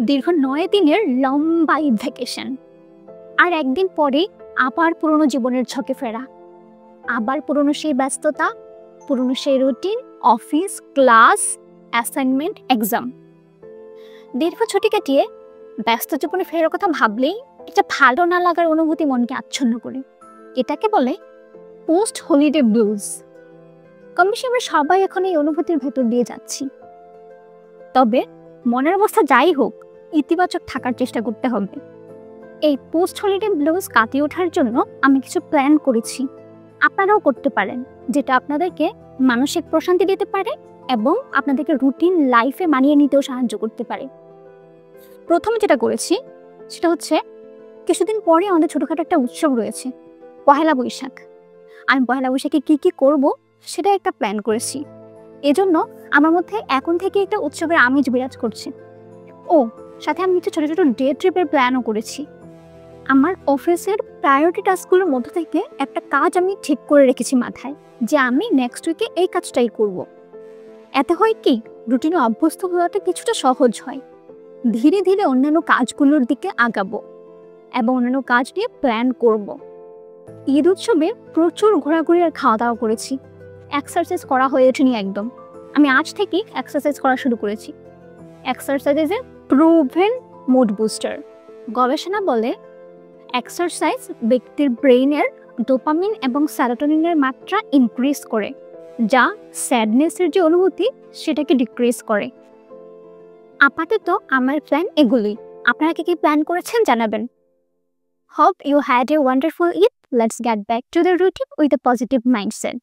দীর্ঘ ৯ দিনের লম্বা ঈদ ভ্যাকেশন, আর একদিন পরেই আবার পুরনো জীবনের ঝকে ফেরা। আবার পুরনো সেই ব্যস্ততা, পুরনো সেই routine, office, class, assignment, exam. দীর্ঘ ছুটি কাটিয়ে ব্যস্ত জীবনে ফেরার কথা ভাবলেই একটা ভালো না লাগার অনুভূতি মনকে আচ্ছন্ন করে। এটাকে বলে পোস্ট হলিডে ব্লুজ। কম বেশি আমরা সবাই এখন এই অনুভূতির ভেতর দিয়ে যাচ্ছি। তবে মনের অবস্থা যাই হোক, ইতিবাচক থাকার চেষ্টা করতে হবে। এই পোস্ট হলিডে ব্লুজ কাটিয়ে ওঠার জন্য আমি কিছু প্ল্যান করেছি, আপনারাও করতে পারেন, যেটা আপনাদেরকে মানসিক প্রশান্তি দিতে পারে এবং আপনাদেরকে রুটিন লাইফে মানিয়ে নিতেও সাহায্য করতে পারে। প্রথমে যেটা করেছি সেটা হচ্ছে, কিছুদিন পরে আমাদের ছোটোখাটো একটা উৎসব রয়েছে, পহেলা বৈশাখ। আমি পহেলা বৈশাখে কী কী করব সেটা একটা প্ল্যান করেছি। এজন্য আমার মধ্যে এখন থেকে একটা উৎসবের আমেজ বিরাজ করছে। ও সাথে আমি কিছু ছোটো ছোটো ডে ট্রিপের প্ল্যানও করেছি। আমার অফিসের প্রায়োরিটি টাস্কগুলোর মধ্য থেকে একটা কাজ আমি ঠিক করে রেখেছি মাথায়, যে আমি নেক্সট উইকে এই কাজটাই করব। এতে হয় কি, রুটিনে অভ্যস্ত হওয়াটা কিছুটা সহজ হয়। ধীরে ধীরে অন্যান্য কাজগুলোর দিকে আগাবো এবং অন্যান্য কাজ নিয়ে প্ল্যান করব। ঈদ উৎসবে প্রচুর ঘোরাঘুরি আর খাওয়া দাওয়া করেছি। এক্সারসাইজ করা হয়ে ওঠেনি একদম। আমি আজ থেকেই এক্সারসাইজ করা শুরু করেছি। Exercise is a proven mood booster. গবেষণা বলে এক্সারসাইজ ব্যক্তির ব্রেইনের ডোপামিন এবং সেরোটোনিনের মাত্রা ইনক্রিজ করে, যা স্যাডনেসের যে অনুভূতি সেটাকে ডিক্রিজ করে। আপাতত আমার প্ল্যান এগুলোই। আপনারা কি প্ল্যান করেছেন জানাবেন। Hope you had a wonderful Eid. Let's get back to the routine with a positive mindset.